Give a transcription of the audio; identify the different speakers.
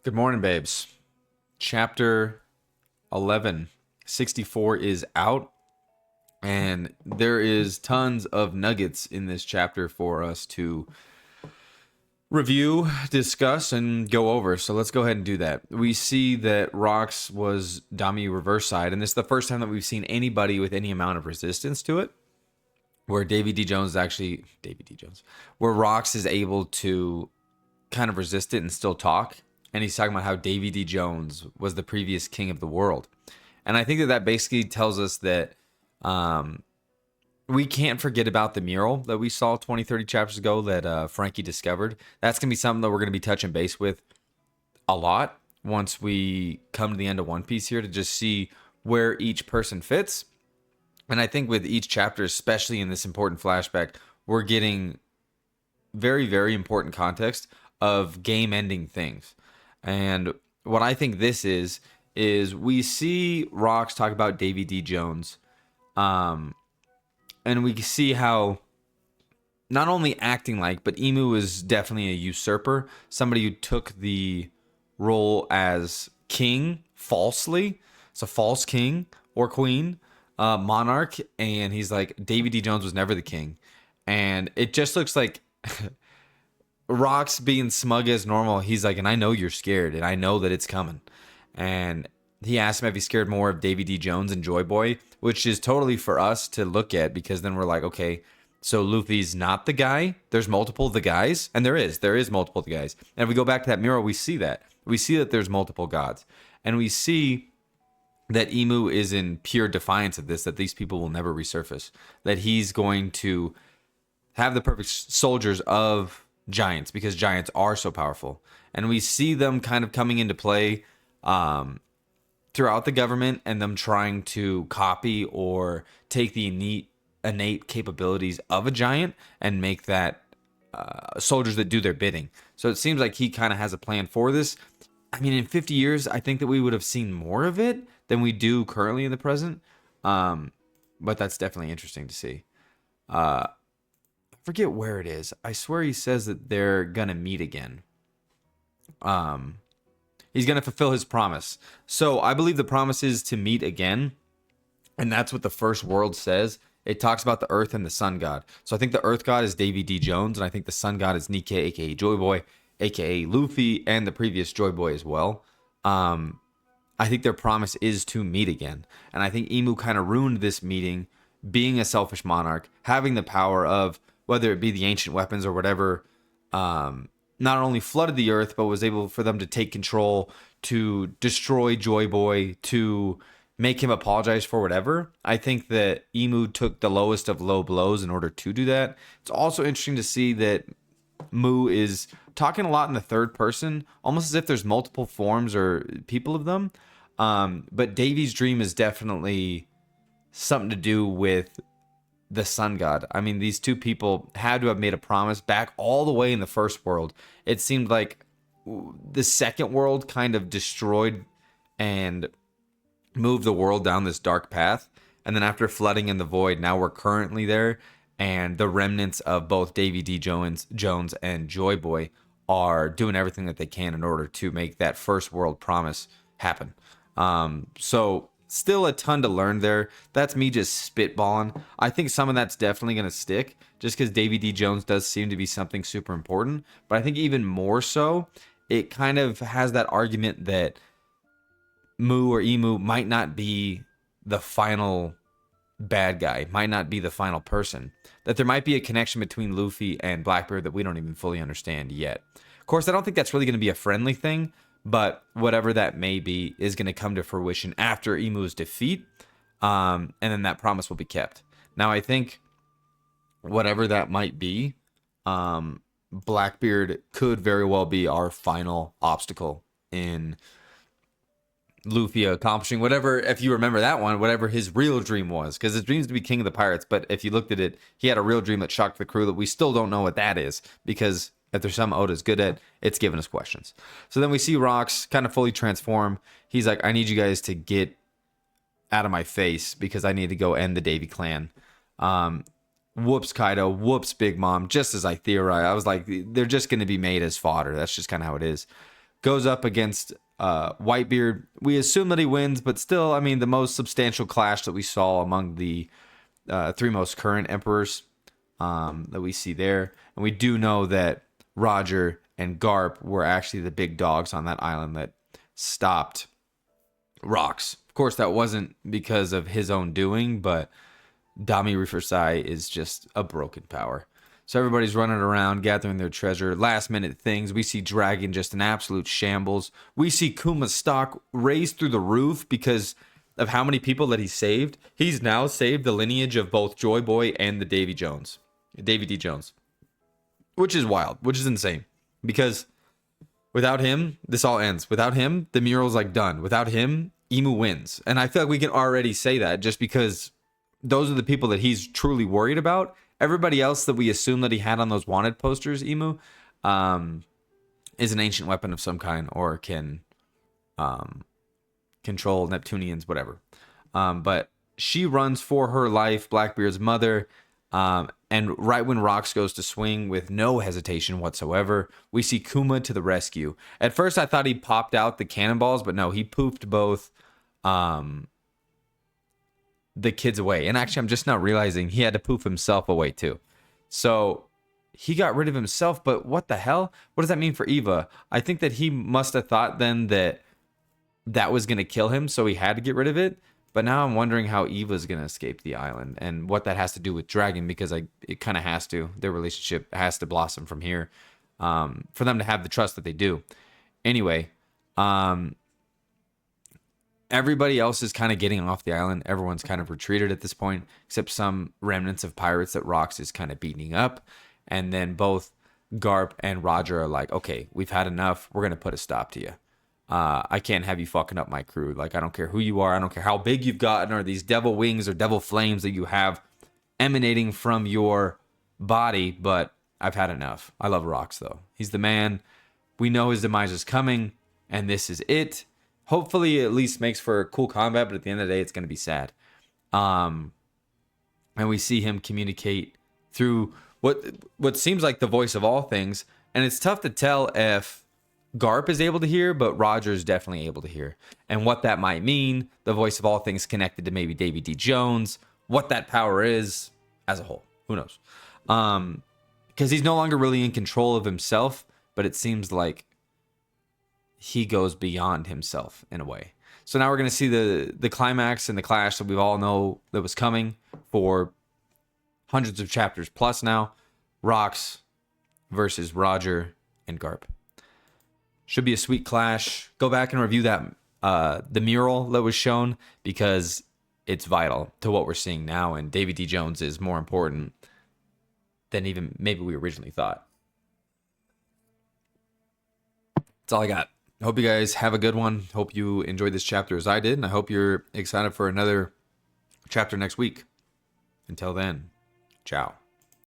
Speaker 1: Good morning, babes. Chapter 1164 is out, and there is tons of nuggets in this chapter for us to review, discuss, and go over. So let's go ahead and do that. We see that Rox was Dami reverse side, and this is the first time that we've seen anybody with any amount of resistance to it. Where Davy D Jones is actually Davy D Jones, where Rox is able to kind of resist it and still talk. And he's talking about how Davy D Jones was the previous king of the world. And I think that basically tells us that we can't forget about the mural that we saw 20, 30 chapters ago that Frankie discovered. That's going to be something that we're going to be touching base with a lot once we come to the end of One Piece here to just see where each person fits. And I think with each chapter, especially in this important flashback, we're getting very, very important context of game-ending things. And what I think this is we see Rox talk about Davy D Jones, and we see how not only acting like, but Emu is definitely a usurper, somebody who took the role as king falsely. It's a false king or queen, monarch, and he's like, Davy D Jones was never the king. And it just looks like Rox being smug as normal. He's like, and I know you're scared, and I know that it's coming. And he asked him if he's scared more of Davy D Jones and Joy Boy, which is totally for us to look at, because then we're like, okay, so Luffy's not the guy. There's multiple the guys, and there is multiple the guys. And if we go back to that mural, we see that there's multiple gods, and we see that Emu is in pure defiance of this, that these people will never resurface, that he's going to have the perfect soldiers of giants, because giants are so powerful. And we see them kind of coming into play throughout the government, and them trying to copy or take the innate capabilities of a giant and make that soldiers that do their bidding. So it seems like he kind of has a plan for this. I mean, in 50 years, I think that we would have seen more of it than we do currently in the present. But that's definitely interesting to see. I forget where it is. I swear he says that they're gonna meet again. He's gonna fulfill his promise. So I believe the promise is to meet again, and that's what the first world says. It talks about the Earth and the Sun God. So I think the Earth God is Davy D Jones, and I think the Sun God is Nikke, aka Joy Boy, aka Luffy, and the previous Joy Boy as well. I think their promise is to meet again, and I think Emu kind of ruined this meeting, being a selfish monarch, having the power of, whether it be the ancient weapons or whatever, not only flooded the earth, but was able for them to take control, to destroy Joy Boy, to make him apologize for whatever. I think that Emu took the lowest of low blows in order to do that. It's also interesting to see that Mu is talking a lot in the third person, almost as if there's multiple forms or people of them. But Davy's dream is definitely something to do with the Sun God. I mean, these two people had to have made a promise back all the way in the first world. It seemed like the second world kind of destroyed and moved the world down this dark path. And then after flooding in the void, now we're currently there. And the remnants of both Davy D Jones and Joy Boy are doing everything that they can in order to make that first world promise happen. So still a ton to learn there. That's me just spitballing. I think some of that's definitely going to stick, just because Davy D Jones does seem to be something super important. But I think even more so, it kind of has that argument that Mu or Emu might not be the final bad guy, might not be the final person. That there might be a connection between Luffy and Blackbeard that we don't even fully understand yet. Of course, I don't think that's really going to be a friendly thing, but whatever that may be is going to come to fruition after Emu's defeat, and then that promise will be kept. Now, I think whatever that might be, Blackbeard could very well be our final obstacle in Luffy accomplishing whatever, if you remember that one, whatever his real dream was. Because his dream is to be king of the pirates, but if you looked at it, he had a real dream that shocked the crew that we still don't know what that is, because if there's something Oda's good at, it's giving us questions. So then we see Rox kind of fully transform. He's like, I need you guys to get out of my face, because I need to go end the Davy clan. Whoops Kaido, whoops Big Mom, just as I theorized. I was like, they're just going to be made as fodder. That's just kind of how it is. goes up against Whitebeard. We assume that he wins, but still, I mean, the most substantial clash that we saw among the three most current emperors that we see there. And we do know that Roger and Garp were actually the big dogs on that island that stopped Rox. Of course, that wasn't because of his own doing, but Dami Rufusai is just a broken power. So everybody's running around, gathering their treasure. Last minute things. We see Dragon just in absolute shambles. We see Kuma's stock raise through the roof because of how many people that he saved. He's now saved the lineage of both Joy Boy and the Davy D Jones. Which is wild, which is insane. Because without him, this all ends. Without him, the mural's like done. Without him, Emu wins. And I feel like we can already say that just because those are the people that he's truly worried about. Everybody else that we assume that he had on those wanted posters, Emu, is an ancient weapon of some kind or can control Neptunians, whatever. But she runs for her life, Blackbeard's mother. And right when Rox goes to swing with no hesitation whatsoever, we see Kuma to the rescue. At first, I thought he popped out the cannonballs, but no, he pooped both the kids away. And actually, I'm just now realizing he had to poof himself away too. So he got rid of himself, but what the hell? What does that mean for Eva? I think that he must have thought then that that was going to kill him, so he had to get rid of it. But now I'm wondering how Eva's going to escape the island and what that has to do with Dragon, because it kind of has to. Their relationship has to blossom from here for them to have the trust that they do. Anyway, everybody else is kind of getting off the island. Everyone's kind of retreated at this point, except some remnants of pirates that Rox is kind of beating up. And then both Garp and Roger are like, okay, we've had enough. We're going to put a stop to you. I can't have you fucking up my crew. Like, I don't care who you are. I don't care how big you've gotten or these devil wings or devil flames that you have emanating from your body, but I've had enough. I love Rox, though. He's the man. We know his demise is coming, and this is it. Hopefully, it at least makes for cool combat, but at the end of the day, it's going to be sad. And we see him communicate through what seems like the voice of all things, and it's tough to tell if Garp is able to hear, but Roger is definitely able to hear. And what that might mean, the voice of all things connected to maybe Davy D Jones, what that power is as a whole. Who knows? Because he's no longer really in control of himself, but it seems like he goes beyond himself in a way. So now we're going to see the climax and the clash that we all know that was coming for hundreds of chapters plus now. Rox versus Roger and Garp. Should be a sweet clash. Go back and review that the mural that was shown, because it's vital to what we're seeing now, and Davy D Jones is more important than even maybe we originally thought. That's all I got. I hope you guys have a good one. Hope you enjoyed this chapter as I did, and I hope you're excited for another chapter next week. Until then, ciao.